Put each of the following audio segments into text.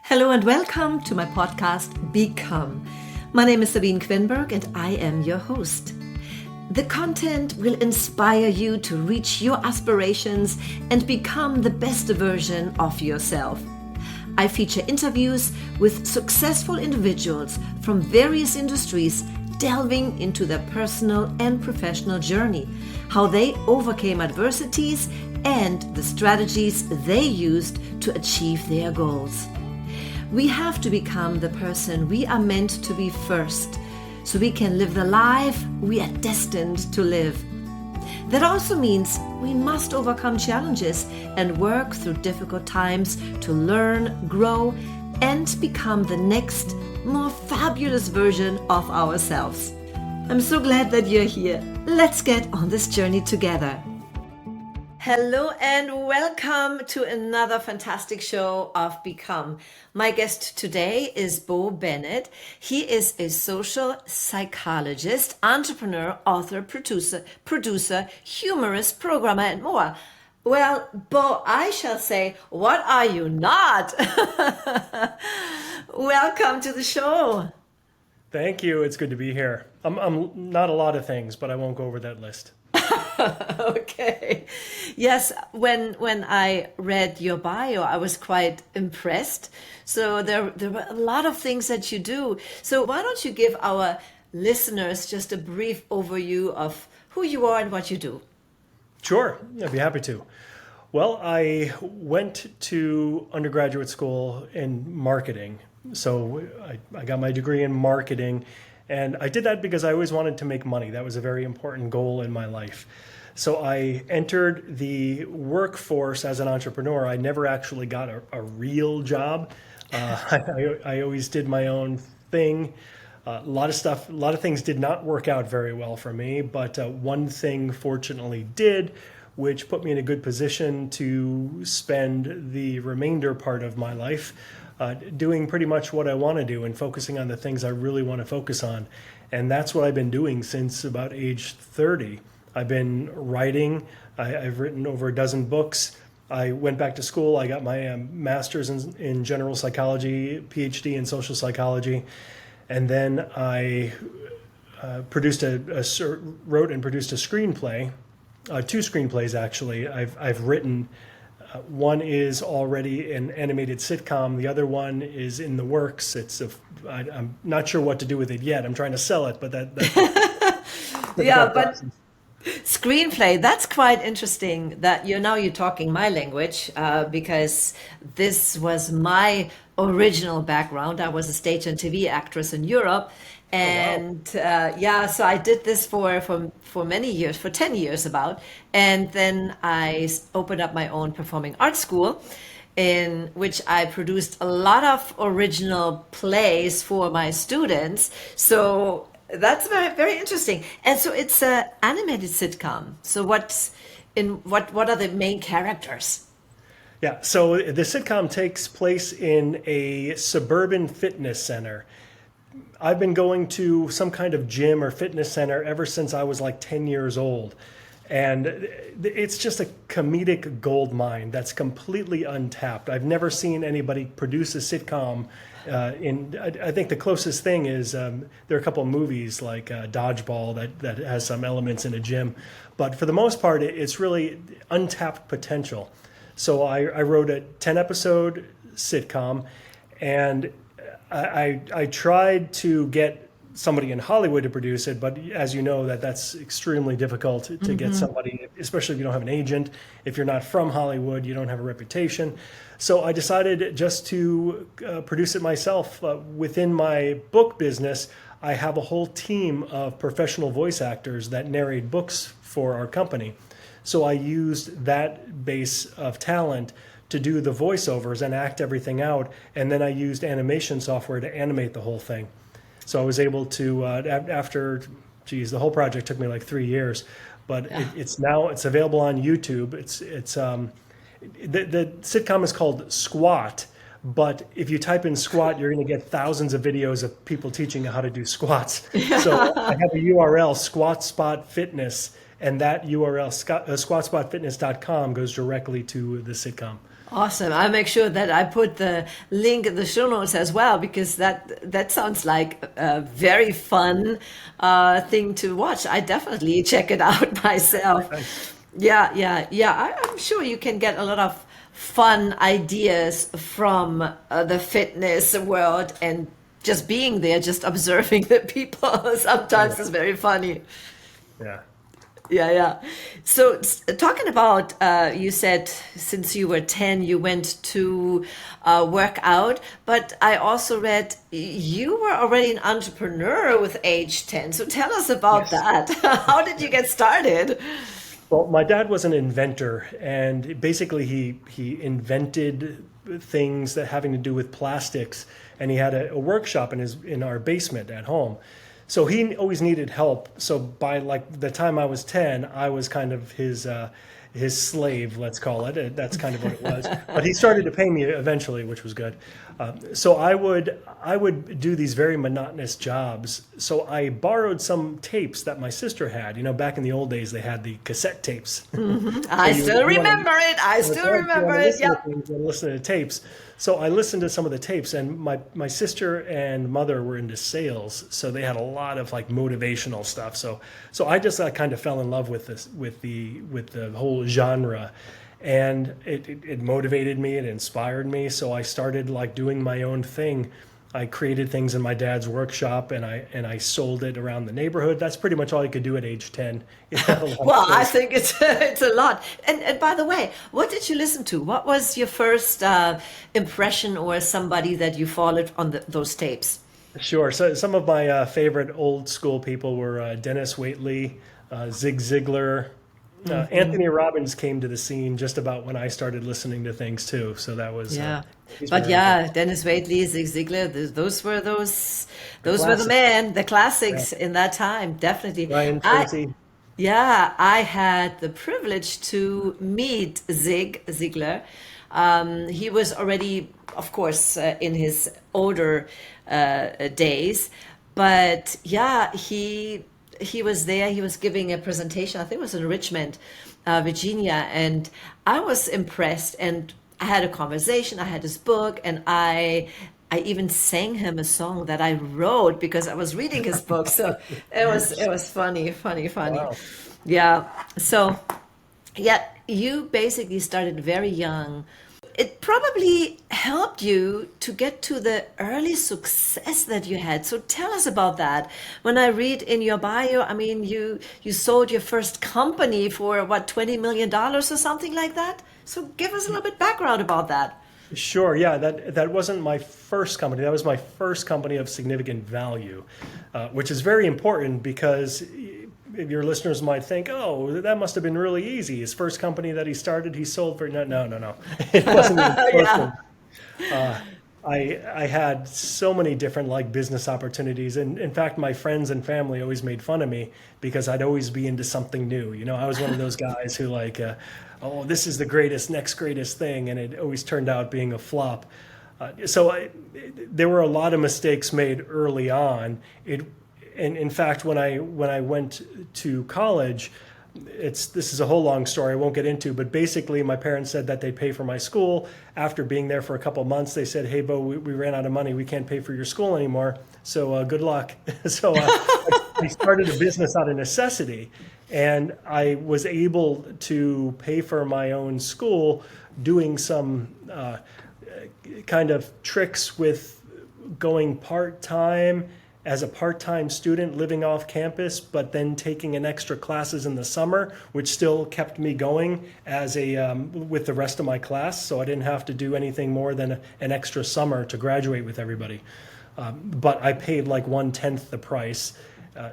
Hello and welcome to my podcast, Become. My name is Sabine Kvenberg and I am your host. The content will inspire you to reach your aspirations and become the best version of yourself. I feature interviews with successful individuals from various industries delving into their personal and professional journey, how they overcame adversities and the strategies they used to achieve their goals. We have to become the person we are meant to be first, so we can live the life we are destined to live. That also means we must overcome challenges and work through difficult times to learn, grow, and become the next, more fabulous version of ourselves. I'm so glad that you're here. Let's get on this journey together. Hello and welcome to another fantastic show of Become. My guest today is Bo Bennett. He is a social psychologist, entrepreneur, author, producer, humorist, programmer, and more. Well, Bo, I shall say, what are you not? Welcome to the show. Thank you. It's good to be here. I'm not a lot of things, but I won't go over that list. Okay. Yes, when I read your bio, I was quite impressed. So there were a lot of things that you do. So why don't you give our listeners just a brief overview of who you are and what you do? Sure. I'd be happy to. Well, I went to undergraduate school in marketing. So I got my degree in marketing. And I did that because I always wanted to make money. That was a very important goal in my life. So I entered the workforce as an entrepreneur. I never actually got a real job. I always did my own thing. A lot of things did not work out very well for me, but one thing fortunately did, which put me in a good position to spend the remainder part of my life doing pretty much what I want to do and focusing on the things I really want to focus on. And that's what I've been doing since about age 30. I've been writing. I've written over a dozen books. I went back to school. I got my master's in general psychology, PhD in social psychology. And then I wrote and produced a screenplay, two screenplays actually. I've written. One is already an animated sitcom. The other one is in the works. I'm not sure what to do with it yet. I'm trying to sell it, but yeah, but screenplay, that's quite interesting that you're talking my language, because this was my original background. I was a stage and TV actress in Europe. And oh, wow. so I did this for many years, for 10 years about. And then I opened up my own performing arts school in which I produced a lot of original plays for my students. So that's very, very interesting. And so it's an animated sitcom. So what are the main characters? Yeah, so the sitcom takes place in a suburban fitness center. I've been going to some kind of gym or fitness center ever since I was like 10 years old. And it's just a comedic gold mine that's completely untapped. I've never seen anybody produce a sitcom. I think the closest thing is there are a couple of movies like Dodgeball that has some elements in a gym. But for the most part, it's really untapped potential. So I wrote a 10-episode sitcom, and I tried to get somebody in Hollywood to produce it, but as you know, that's extremely difficult to get somebody, especially if you don't have an agent. If you're not from Hollywood, you don't have a reputation. So I decided just to produce it myself. Within my book business, I have a whole team of professional voice actors that narrate books for our company. So I used that base of talent to do the voiceovers and act everything out. And then I used animation software to animate the whole thing. So I was able to, the whole project took me like 3 years, but it's available on YouTube. The sitcom is called Squat, but if you type in squat, you're going to get thousands of videos of people teaching you how to do squats. So I have a URL, Squat Spot Fitness, and that URL, squatspotfitness.com, goes directly to the sitcom. Awesome. I'll make sure that I put the link in the show notes as well, because that sounds like a very fun thing to watch. I definitely check it out myself. Yeah, yeah, yeah. I'm sure you can get a lot of fun ideas from the fitness world, and just being there, just observing the people sometimes is very funny. Yeah. Yeah, yeah. So, talking about, you said since you were 10, you went to work out, but I also read you were already an entrepreneur with age 10. So, tell us about Yes. that. How did you get started? Well, my dad was an inventor, and basically he invented things that having to do with plastics, and he had a workshop in our basement at home. So he always needed help. So by like the time I was 10, I was kind of his slave, let's call it. That's kind of what it was. But he started to pay me eventually, which was good. So I would do these very monotonous jobs. So I borrowed some tapes that my sister had. You know, back in the old days, they had the cassette tapes. I still You wanna- remember it. I still remember it. listen to Yep. things and listen to tapes. So I listened to some of the tapes, and my sister and mother were into sales, so they had a lot of like motivational stuff. So I just kind of fell in love with this with the whole genre, and it motivated me, it inspired me. So I started like doing my own thing. I created things in my dad's workshop, and I sold it around the neighborhood. That's pretty much all you could do at age 10. Well, I think it's it's a lot. And by the way, what did you listen to? What was your first impression, or somebody that you followed on those tapes? Sure. So some of my favorite old school people were Dennis Waitley, Zig Ziglar. Anthony Robbins came to the scene just about when I started listening to things too. So that was Yeah. he's But very yeah, Dennis Waitley, Zig Ziglar, those were the classic. men, the Yeah. classics in that time, definitely. Ryan I Tracy. Yeah, I had the privilege to meet Zig Ziglar. He was already, of course, in his older days, but yeah, he was there. He was giving a presentation. I think it was in Richmond, Virginia, and I was impressed. And I had a conversation. I had his book, and I even sang him a song that I wrote because I was reading his book. So it was funny, funny, funny. Wow. Yeah. So yeah, you basically started very young. It probably helped you to get to the early success that you had. So tell us about that. When I read in your bio, I mean, you sold your first company for what, $20 million or something like that. So give us a little bit background about that. Sure. Yeah. That wasn't my first company. That was my first company of significant value, which is very important because your listeners might think, oh, that must have been really easy. His first company that he started, he sold for no, no, no, no. It wasn't even close Yeah. to. I had so many different like business opportunities, and in fact, my friends and family always made fun of me because I'd always be into something new. You know, I was one of those guys who like, oh, this is the next greatest thing, and it always turned out being a flop. There were a lot of mistakes made early on. And in fact, when I went to college, this is a whole long story I won't get into, but basically my parents said that they'd pay for my school. After being there for a couple of months, they said, hey, Bo, we ran out of money. We can't pay for your school anymore. So good luck. So I started a business out of necessity, and I was able to pay for my own school doing some kind of tricks with going part-time as a part-time student living off campus, but then taking an extra classes in the summer, which still kept me going as with the rest of my class. So I didn't have to do anything more than an extra summer to graduate with everybody. But I paid like 1/10 the price.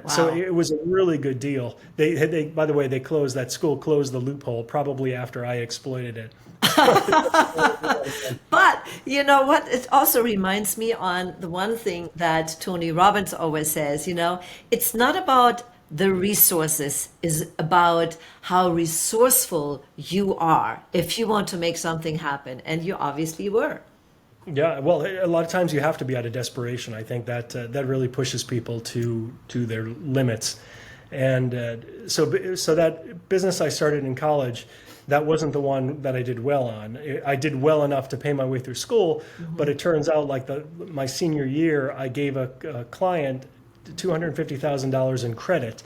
So Wow. it was a really good deal. By the way, that school closed the loophole probably after I exploited it. But you know what? It also reminds me on the one thing that Tony Robbins always says, it's not about the resources, it's about how resourceful you are if you want to make something happen. And you obviously were. Yeah, well, a lot of times you have to be out of desperation. I think that really pushes people to their limits, and so that business I started in college, that wasn't the one that I did well on. I did well enough to pay my way through school, but it turns out like my senior year, I gave a client $250,000 in credit,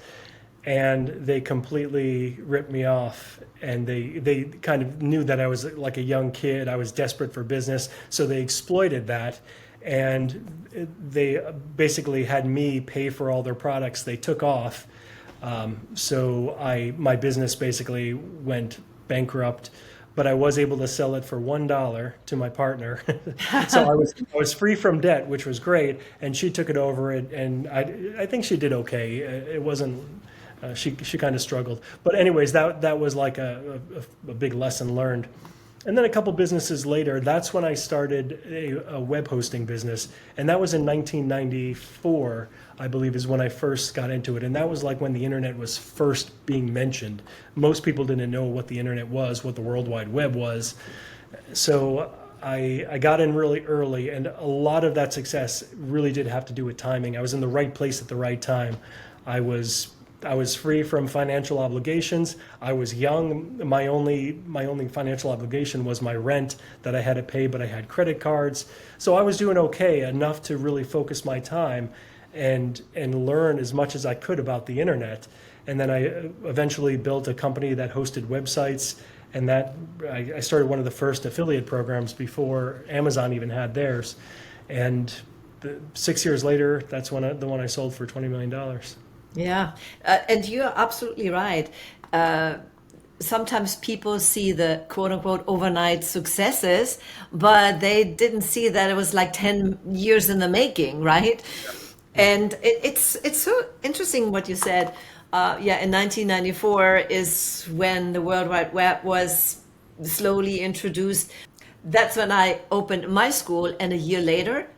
and they completely ripped me off. And they kind of knew that I was like a young kid. I was desperate for business, so they exploited that. And they basically had me pay for all their products. They took off. So my business basically went bankrupt, but I was able to sell it for $1 to my partner. So I was free from debt, which was great. And she took it over, and I think she did okay. It wasn't. She kind of struggled, but anyways, that was like a big lesson learned. And then a couple businesses later, that's when I started a web hosting business, and that was in 1994, I believe, is when I first got into it. And that was like when the internet was first being mentioned. Most people didn't know what the internet was, what the World Wide Web was. So I got in really early, and a lot of that success really did have to do with timing. I was in the right place at the right time. I was free from financial obligations. I was young. My only financial obligation was my rent that I had to pay, but I had credit cards. So I was doing okay, enough to really focus my time and learn as much as I could about the internet. And then I eventually built a company that hosted websites, and that I started one of the first affiliate programs before Amazon even had theirs. And 6 years later, that's the one I sold for $20 million. Yeah, and you're absolutely right. Sometimes people see the quote unquote overnight successes, but they didn't see that it was like 10 years in the making, right? And it's so interesting what you said. In 1994 is when the World Wide Web was slowly introduced. That's when I opened my school, and a year later,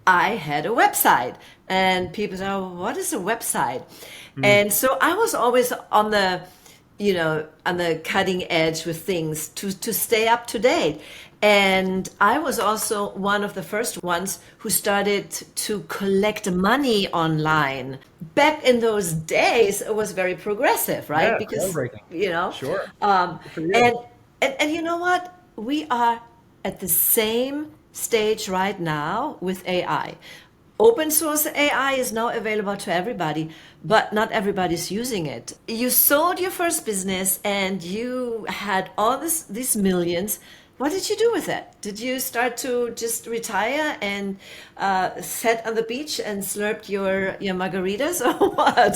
I had a website, and people say, "Oh, what is a website?" And so I was always on the cutting edge with things to stay up to date. And I was also one of the first ones who started to collect money online. Back in those days, it was very progressive, right? Yeah, because groundbreaking. Sure. And you know what? We are at the same stage right now with AI. Open source AI is now available to everybody, but not everybody's using it. You sold your first business and you had all these millions. What did you do with it? Did you start to just retire and sit on the beach and slurp your margaritas, or what?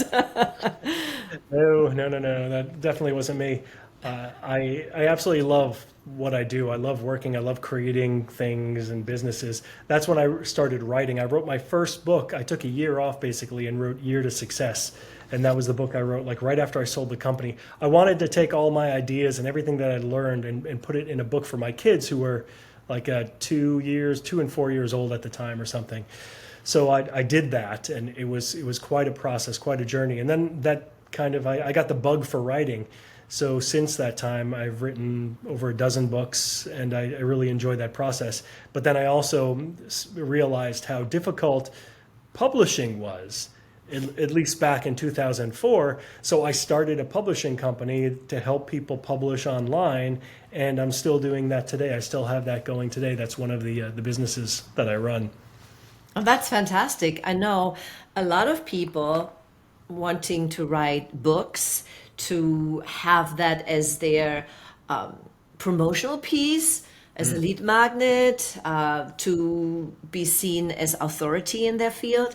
No, that definitely wasn't me. I absolutely love what I do. I love working. I love creating things and businesses. That's when I started writing. I wrote my first book. I took a year off basically and wrote Year to Success. And that was the book I wrote like right after I sold the company. I wanted to take all my ideas and everything that I'd learned and put it in a book for my kids who were like 2 and 4 years old at the time or something. So I did that, and it was quite a process, quite a journey. And then that kind of, I got the bug for writing. So since that time, I've written over a dozen books, and I really enjoy that process. But then I also realized how difficult publishing was, at least back in 2004. So I started a publishing company to help people publish online, and I'm still doing that today. I still have that going today. That's one of the businesses that I run. Oh, that's fantastic. I know a lot of people wanting to write books, to have that as their promotional piece, as a lead magnet, to be seen as authority in their field.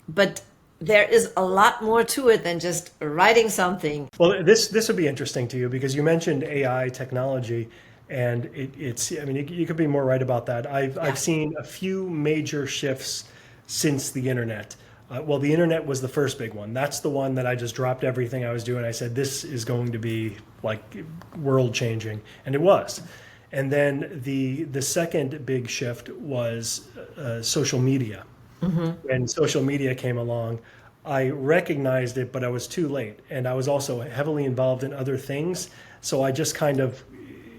But there is a lot more to it than just writing something. Well, this would be interesting to you because you mentioned AI technology, and it's I mean, you could be more right about that. I've seen a few major shifts since the internet. Well, the internet was the first big one. That's the one that I just dropped everything I was doing. I said, this is going to be like world changing. And it was. And then the second big shift was social media. When social media came along, I recognized it, but I was too late. And I was also heavily involved in other things. So I just kind of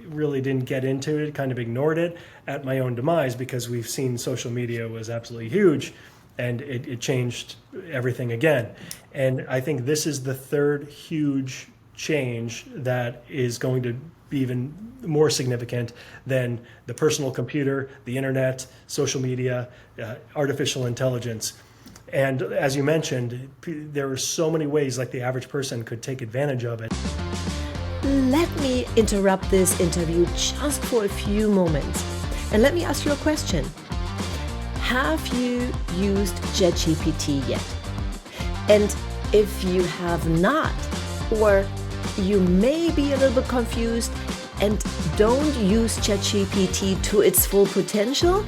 really didn't get into it, kind of ignored it at my own demise, because we've seen social media was absolutely huge. And it changed everything again. And I think this is the third huge change that is going to be even more significant than the personal computer, the internet, social media, artificial intelligence. And as you mentioned, there are so many ways like the average person could take advantage of it. Let me interrupt this interview just for a few moments. And let me ask you a question. Have you used ChatGPT yet? And if you have not, or you may be a little bit confused and don't use ChatGPT to its full potential,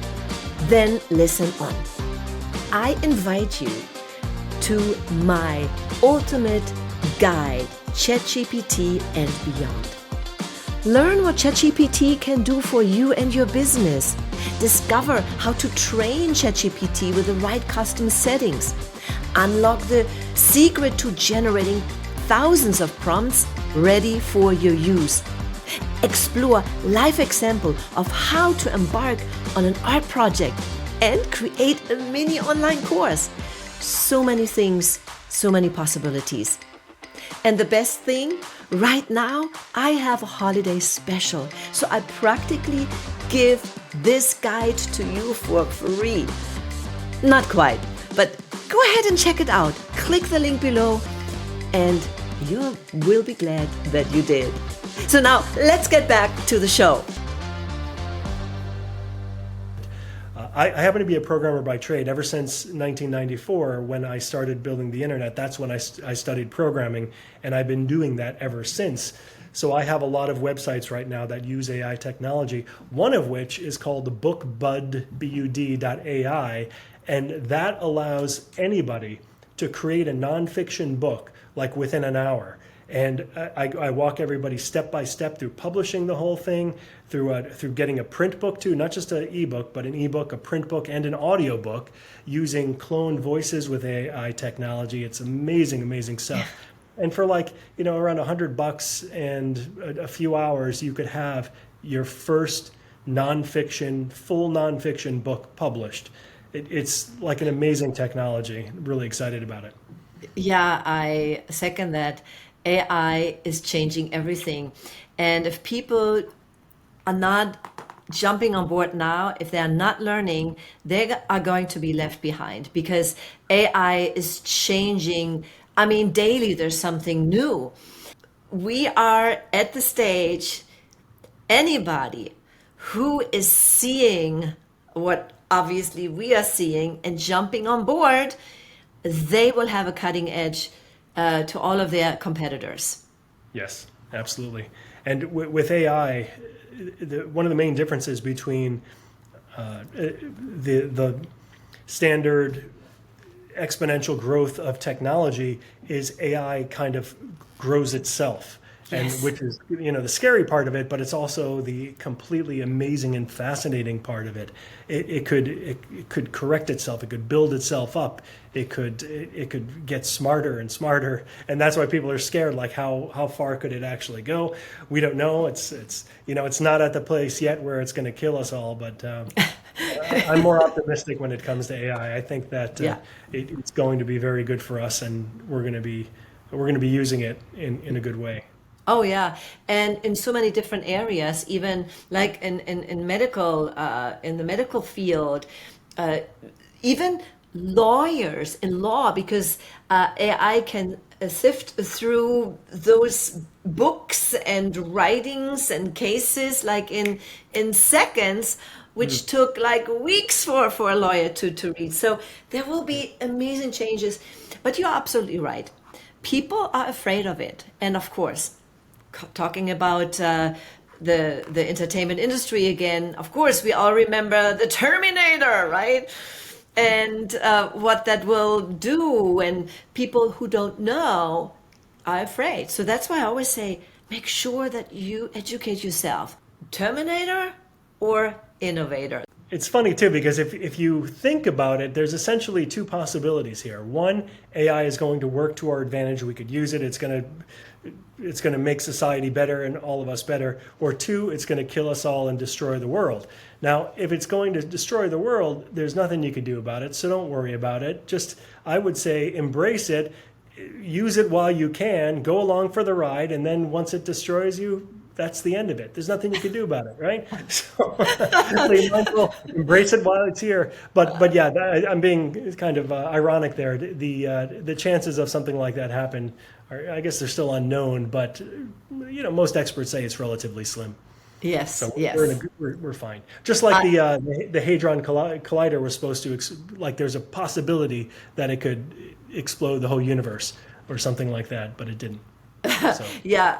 then listen on. I invite you to my ultimate guide, ChatGPT and beyond. Learn what ChatGPT can do for you and your business. Discover how to train ChatGPT with the right custom settings. Unlock the secret to generating thousands of prompts ready for your use. Explore live example of how to embark on an art project and create a mini online course. So many things, so many possibilities. And the best thing, right now, I have a holiday special. So I practically give this guide to you for free. Not quite, but go ahead and check it out. Click the link below and you will be glad that you did. So now let's get back to the show. I happen to be a programmer by trade. Ever since 1994, when I started building the internet, that's when I studied programming, and I've been doing that ever since. So I have a lot of websites right now that use AI technology, one of which is called bookbud.ai, and that allows anybody to create a nonfiction book like within an hour. And I walk everybody step by step through publishing the whole thing, through getting a print book too, not just an ebook, but an ebook, a print book, and an audio book using cloned voices with AI technology. It's amazing, amazing stuff. And for around $100 and a few hours, you could have your first full nonfiction book published. It's like an amazing technology. I'm really excited about it. Yeah, I second that. AI is changing everything. And if people are not jumping on board now, if they are not learning, they are going to be left behind because AI is changing. I mean, daily there's something new. We are at the stage, anybody who is seeing what obviously we are seeing and jumping on board, they will have a cutting edge to all of their competitors. Yes, absolutely. And with AI, one of the main differences between the standard exponential growth of technology is AI kind of grows itself. And Yes. which is, the scary part of it, but it's also the completely amazing and fascinating part of it. It could correct itself. It could build itself up. It could get smarter and smarter, and that's why people are scared. Like how far could it actually go? We don't know. It's not at the place yet where it's going to kill us all. But I'm more optimistic when it comes to AI. I think that it's going to be very good for us, and we're going to be using it in a good way. Oh yeah, and in so many different areas, even like in medical, in the medical field, even lawyers in law, because AI can sift through those books and writings and cases like in seconds, which took like weeks for a lawyer to read. So there will be amazing changes, but you're absolutely right. People are afraid of it, and of course, talking about the entertainment industry again, of course, we all remember the Terminator, right? And what that will do, and people who don't know are afraid. So that's why I always say, make sure that you educate yourself. Terminator or innovator? It's funny too, because if you think about it, there's essentially two possibilities here. One, AI is going to work to our advantage. We could use it. It's going to make society better and all of us better. Or two, it's going to kill us all and destroy the world. Now, if it's going to destroy the world, there's nothing you could do about it. So don't worry about it. Just, I would say, embrace it use it while you can, go along for the ride, and then once it destroys you, that's the end of it. There's nothing you can do about it, right? So, so you might as well embrace it while it's here. But yeah, I'm being kind of ironic there. The chances of something like that happen are, I guess, they're still unknown, but most experts say it's relatively slim. Yes, So yes. we're fine. Just like the Hadron Collider was supposed to, like there's a possibility that it could explode the whole universe or something like that, but it didn't. So. Yeah,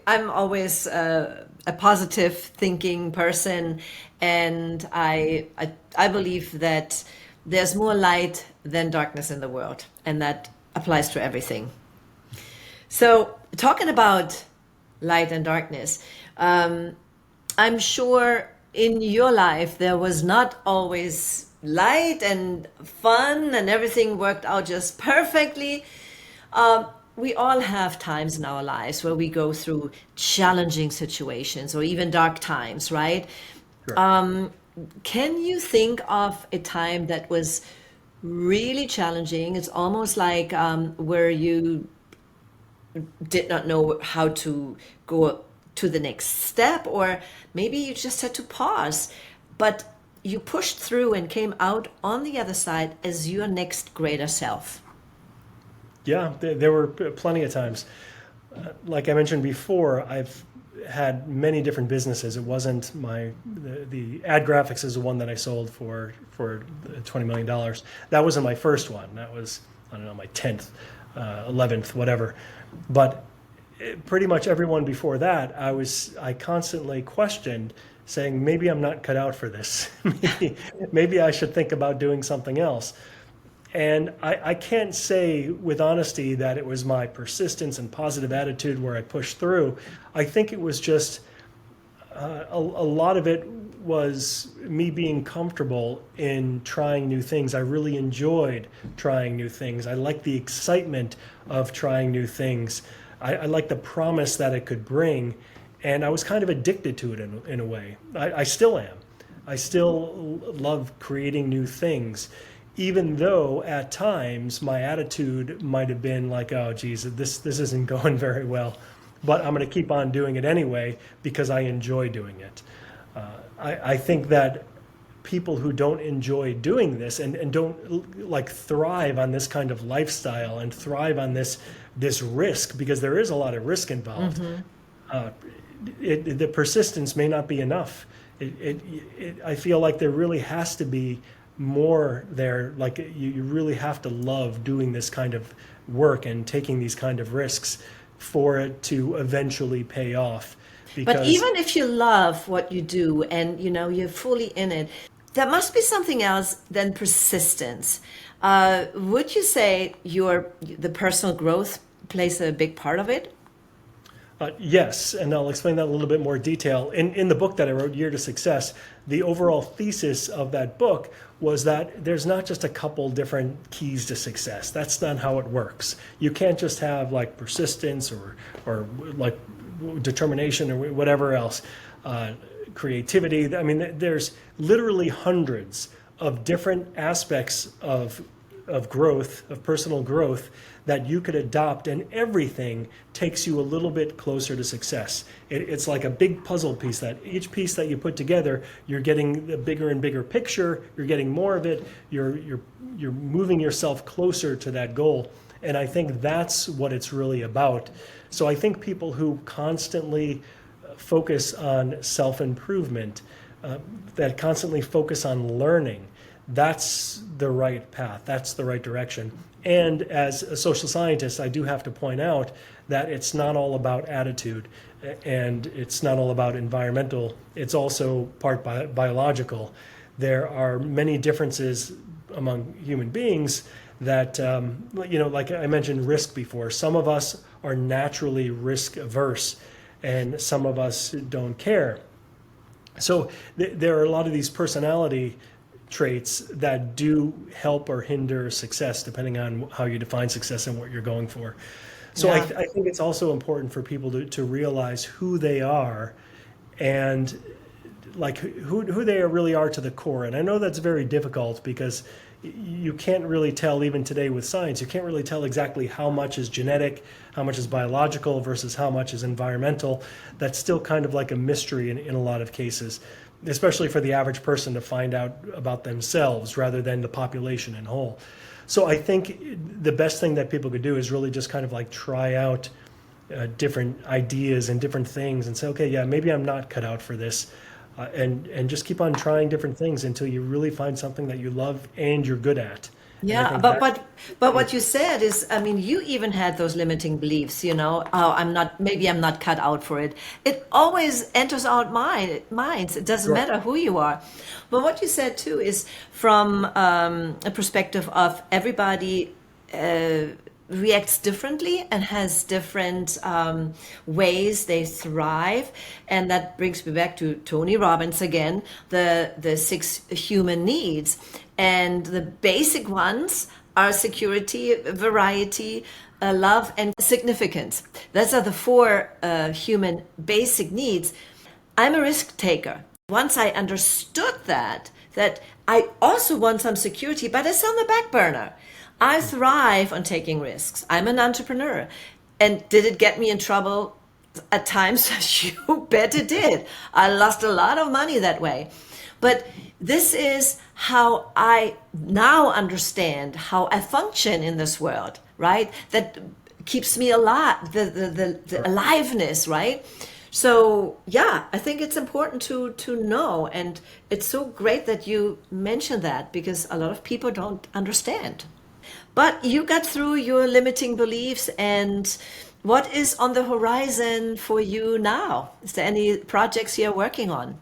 I'm always a positive thinking person, and I believe that there's more light than darkness in the world, and that applies to everything. So talking about light and darkness, I'm sure in your life there was not always light and fun and everything worked out just perfectly. We all have times in our lives where we go through challenging situations or even dark times, right? Sure. Can you think of a time that was really challenging? It's almost like where you did not know how to go to the next step, or maybe you just had to pause, but you pushed through and came out on the other side as your next greater self. Yeah, there were plenty of times. Like I mentioned before, I've had many different businesses. It wasn't the ad graphics is the one that I sold for $20 million. That wasn't my first one. That was, I don't know, my 10th, 11th, whatever. But pretty much everyone before that, I constantly questioned, saying maybe I'm not cut out for this. maybe I should think about doing something else. And I can't say with honesty that it was my persistence and positive attitude where I pushed through. I think it was just a lot of it was me being comfortable in trying new things. I really enjoyed trying new things. I liked the excitement of trying new things. I liked the promise that it could bring. And I was kind of addicted to it in a way. I still am. I still love creating new things, even though at times my attitude might have been like, oh, geez, this isn't going very well, but I'm going to keep on doing it anyway because I enjoy doing it. I think that people who don't enjoy doing this and don't like thrive on this kind of lifestyle and thrive on this risk, because there is a lot of risk involved, the persistence may not be enough. I feel like there really has to be more there. Like you really have to love doing this kind of work and taking these kind of risks for it to eventually pay off. But even if you love what you do and you're fully in it, there must be something else than persistence. Would you say the personal growth plays a big part of it? Yes, and I'll explain that in a little bit more detail. In the book that I wrote, Year to Success, the overall thesis of that book was that there's not just a couple different keys to success. That's not how it works. You can't just have like persistence or like determination or whatever else, creativity. I mean, there's literally hundreds of different aspects of growth, of personal growth, that you could adopt, and everything takes you a little bit closer to success. It's like a big puzzle piece that each piece that you put together, you're getting a bigger and bigger picture, you're getting more of it, you're moving yourself closer to that goal. And I think that's what it's really about. So I think people who constantly focus on self-improvement, that constantly focus on learning, that's the right path, that's the right direction. And as a social scientist, I do have to point out that it's not all about attitude and it's not all about environmental, it's also part biological. There are many differences among human beings that, like I mentioned risk before, some of us are naturally risk averse and some of us don't care. So there are a lot of these personality traits that do help or hinder success depending on how you define success and what you're going for. So yeah. I think it's also important for people to realize who they are and like who they really are to the core. And I know that's very difficult because you can't really tell, even today with science, you can't really tell exactly how much is genetic, how much is biological versus how much is environmental. That's still kind of like a mystery in a lot of cases, especially for the average person to find out about themselves rather than the population in whole. So I think the best thing that people could do is really just kind of like try out different ideas and different things and say, okay, yeah, maybe I'm not cut out for this. And just keep on trying different things until you really find something that you love and you're good at. Yeah, but what you said is, I mean, you even had those limiting beliefs, maybe I'm not cut out for it. It always enters our minds. It doesn't matter who you are. But what you said too is from a perspective of everybody reacts differently and has different ways they thrive. And that brings me back to Tony Robbins again, the 6 human needs. And the basic ones are security, variety, love, and significance. Those are the 4 human basic needs. I'm a risk taker. Once I understood that I also want some security, but it's on the back burner. I thrive on taking risks. I'm an entrepreneur. And did it get me in trouble at times? You bet it did. I lost a lot of money that way. But this is how I now understand how I function in this world, right? That keeps me alive, the aliveness, right? So yeah, I think it's important to know. And it's so great that you mentioned that because a lot of people don't understand. But you got through your limiting beliefs, and what is on the horizon for you now? Is there any projects you're working on?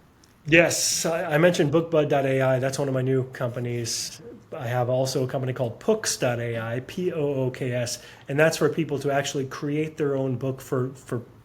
Yes, I mentioned bookbud.ai. That's one of my new companies. I have also a company called Pooks.ai, Pooks, and that's for people to actually create their own book for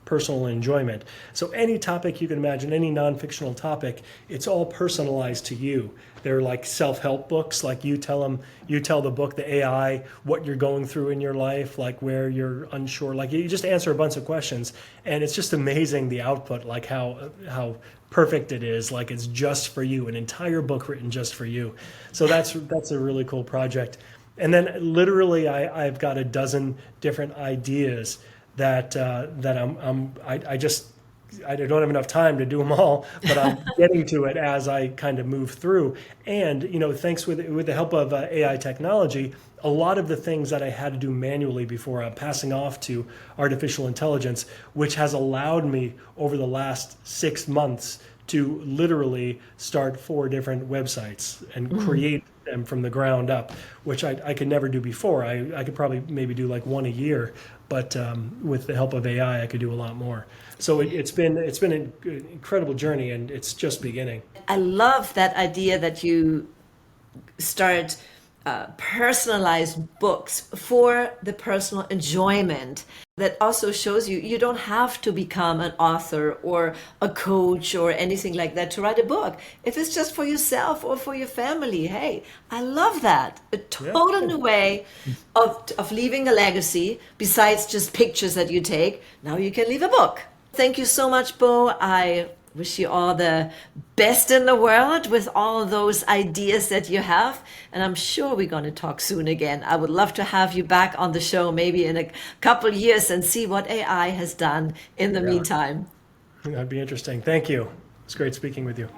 personal enjoyment. So any topic you can imagine, any non-fictional topic, it's all personalized to you. They're like self-help books, like you tell the book, the AI, what you're going through in your life, like where you're unsure, like you just answer a bunch of questions, and it's just amazing the output, like how perfect it is, like it's just for you, an entire book written just for you. So that's a really cool project. And then literally I've got a dozen different ideas that I don't have enough time to do them all, but I'm getting to it as I kind of move through. And thanks with the help of AI technology, a lot of the things that I had to do manually before I'm passing off to artificial intelligence, which has allowed me over the last 6 months to literally start 4 different websites and create them from the ground up, which I could never do before. I could probably maybe do like 1 a year, but with the help of AI, I could do a lot more. So it's been an incredible journey, and it's just beginning. I love that idea that you start personalized books for the personal enjoyment. That also shows you don't have to become an author or a coach or anything like that to write a book. If it's just for yourself or for your family, hey, I love that. A total new way of leaving a legacy besides just pictures that you take. Now you can leave a book. Thank you so much, Bo. I wish you all the best in the world with all those ideas that you have. And I'm sure we're going to talk soon again. I would love to have you back on the show maybe in a couple years and see what AI has done in the meantime. That'd be interesting. Thank you. It's great speaking with you.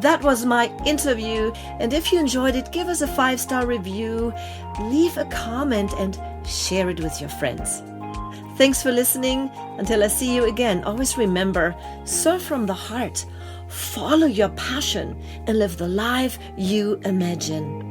That was my interview. And if you enjoyed it, give us a 5-star review, leave a comment, and share it with your friends. Thanks for listening. Until I see you again, always remember, serve from the heart, follow your passion, and live the life you imagine.